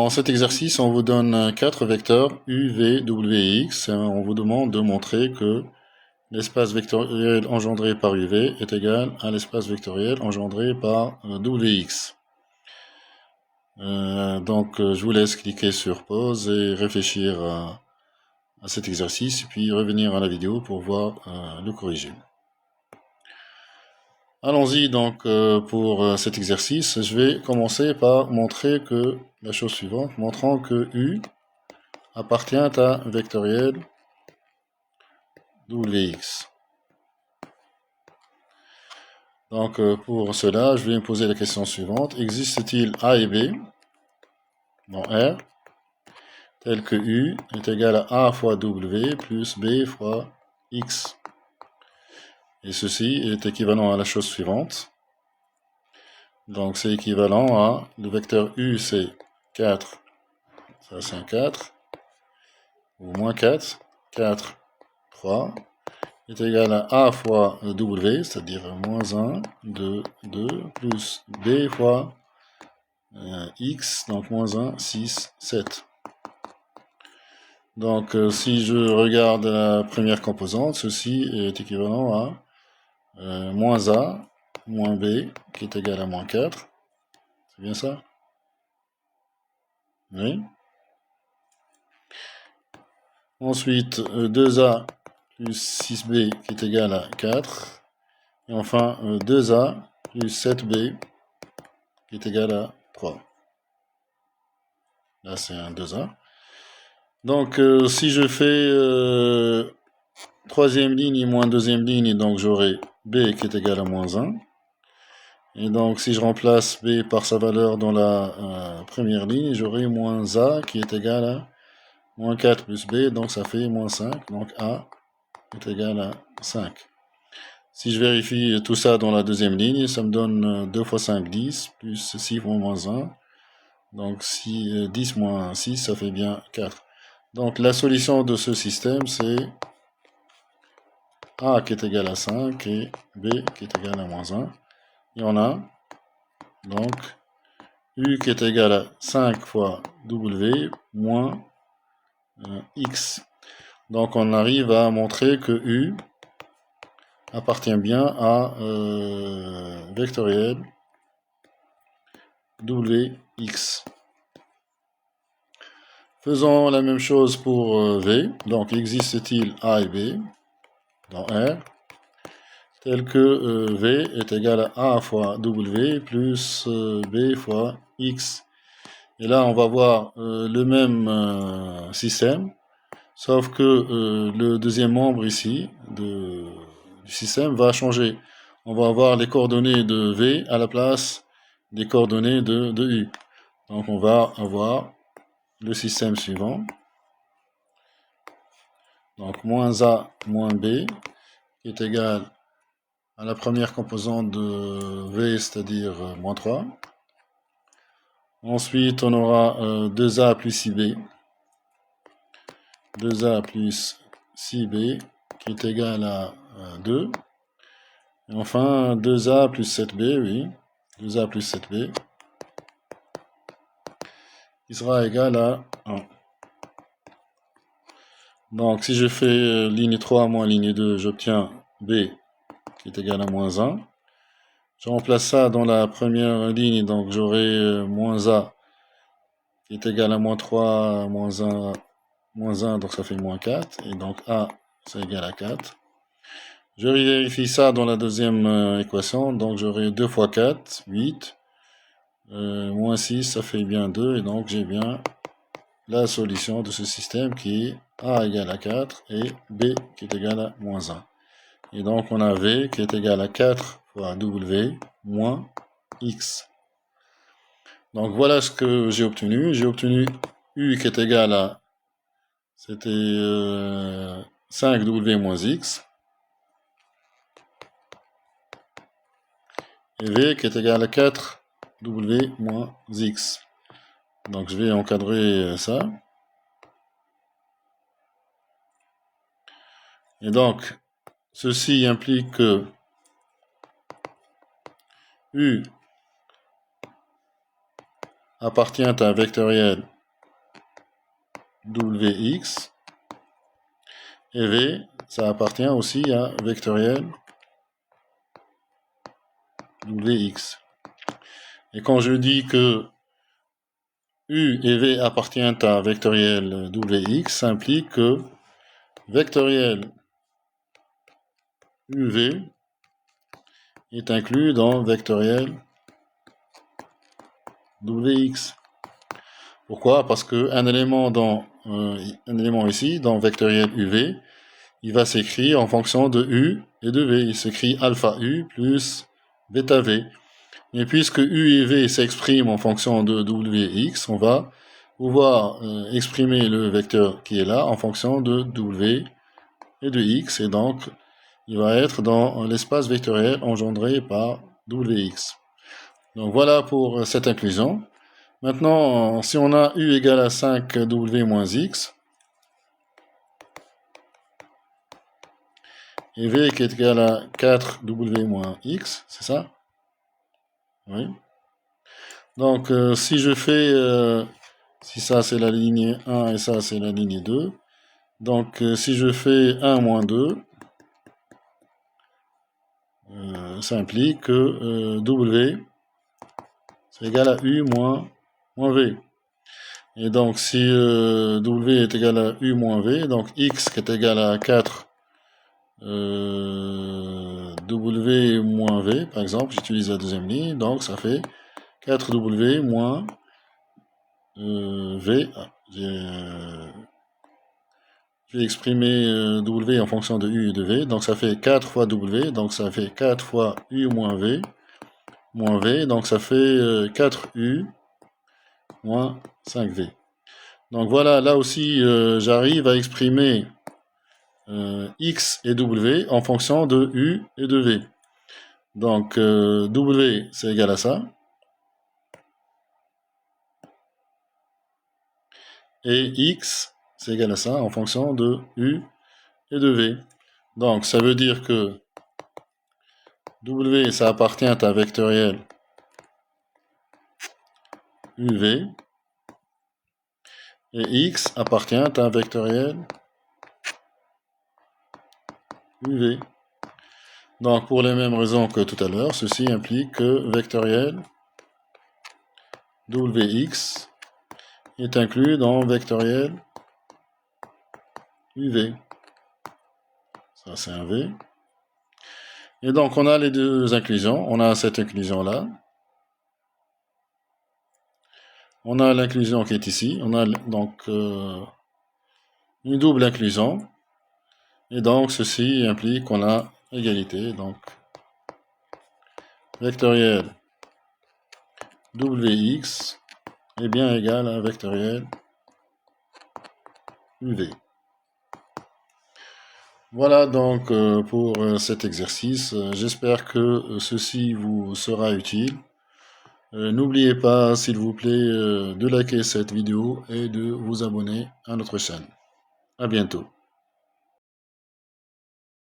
Dans cet exercice, on vous donne 4 vecteurs U, V, W et X. On vous demande de montrer que l'espace vectoriel engendré par UV est égal à l'espace vectoriel engendré par WX. Je vous laisse cliquer sur pause et réfléchir à cet exercice, puis revenir à la vidéo pour voir le corriger. Allons-y donc pour cet exercice. Je vais commencer par montrer que la chose suivante, montrant que U appartient à un vectoriel WX. Donc pour cela, je vais me poser la question suivante. Existe-t-il A et B dans R tel que U est égal à A fois W plus B fois X? Et ceci est équivalent à la chose suivante. Donc c'est équivalent à, le vecteur U c'est 4, ça c'est un 4, ou moins 4, 4, 3, est égal à A fois W, c'est-à-dire moins 1, 2, 2, plus B fois X, donc moins 1, 6, 7. Donc si je regarde la première composante, ceci est équivalent à moins A, moins B, qui est égal à moins 4. C'est bien ça? Oui. Ensuite, 2A plus 6B qui est égal à 4. Et enfin, 2A plus 7B qui est égal à 3. Là, c'est un 2A. Donc, si je fais troisième ligne et moins deuxième ligne, donc j'aurai B qui est égal à moins 1. Et donc, si je remplace B par sa valeur dans la première ligne, j'aurai moins A qui est égal à moins 4 plus B, donc ça fait moins 5. Donc, A est égal à 5. Si je vérifie tout ça dans la deuxième ligne, ça me donne 2 fois 5, 10, plus 6 fois moins 1. Donc, 10 moins 6, ça fait bien 4. Donc, la solution de ce système, c'est A qui est égal à 5 et B qui est égal à moins 1. Et on a donc U qui est égal à 5 fois W moins X. Donc, on arrive à montrer que U appartient bien à vectoriel WX. Faisons la même chose pour V. Donc, existe-t-il A et B dans R tel que V est égal à A fois W plus B fois X. Et là, on va voir le même système, sauf que le deuxième membre ici du système va changer. On va avoir les coordonnées de V à la place des coordonnées de U. Donc, on va avoir le système suivant. Donc, moins A moins B qui est égal à la première composante de V, c'est-à-dire moins 3. Ensuite, on aura 2A plus 6B. 2A plus 6B qui est égal à 2. Et enfin, 2A plus 7B, oui. 2A plus 7B qui sera égal à 1. Donc, si je fais ligne 3 moins ligne 2, j'obtiens B qui est égal à moins 1. Je remplace ça dans la première ligne, donc j'aurai moins A qui est égal à moins 3, moins 1, donc ça fait moins 4. Et donc A, c'est égal à 4. Je vérifie ça dans la deuxième équation, donc j'aurai 2 fois 4, 8. Moins 6, ça fait bien 2, et donc j'ai bien la solution de ce système qui est A égale à 4 et B qui est égal à moins 1. Et donc on a V qui est égal à 4 fois W moins X. Donc voilà ce que j'ai obtenu. J'ai obtenu U qui est égal à, c'était 5W moins X. Et V qui est égal à 4W moins X. Donc je vais encadrer ça. Et donc, ceci implique que U appartient à un vectoriel WX. Et V, ça appartient aussi à vectoriel WX. Et quand je dis que U et V appartiennent à vectoriel WX, ça implique que vectoriel UV est inclus dans vectoriel WX. Pourquoi? Parce qu'un élément ici, dans vectoriel UV, il va s'écrire en fonction de U et de V. Il s'écrit alpha U plus bêta V. Et puisque U et V s'expriment en fonction de WX, on va pouvoir exprimer le vecteur qui est là en fonction de W et de X. Et donc, il va être dans l'espace vectoriel engendré par WX. Donc voilà pour cette inclusion. Maintenant, si on a U égale à 5W moins X, et V qui est égal à 4W moins X, c'est ça? Oui. Donc, si je fais, si ça c'est la ligne 1 et ça c'est la ligne 2, donc si je fais 1 moins 2, ça implique que W c'est égal à U moins V. Et donc, si W est égal à U moins V, donc X qui est égal à 4 W moins V, par exemple, j'utilise la deuxième ligne, donc ça fait 4W moins V. Je vais exprimer W en fonction de U et de V, donc ça fait 4 fois W, donc ça fait 4 fois U moins V, donc ça fait 4U moins 5V. Donc voilà, là aussi, j'arrive à exprimer X et W en fonction de U et de V. Donc, W, c'est égal à ça. Et X, c'est égal à ça en fonction de U et de V. Donc, ça veut dire que W, ça appartient à un vectoriel UV. Et X appartient à un vectoriel UV. Donc, pour les mêmes raisons que tout à l'heure, ceci implique que vectoriel WX est inclus dans vectoriel UV. Ça, c'est un V. Et donc, on a les deux inclusions. On a cette inclusion-là. On a l'inclusion qui est ici. On a donc une double inclusion. Et donc, ceci implique qu'on a égalité. Donc, vectoriel WX est bien égal à vectoriel UV. Voilà donc pour cet exercice. J'espère que ceci vous sera utile. N'oubliez pas, s'il vous plaît, de liker cette vidéo et de vous abonner à notre chaîne. À bientôt.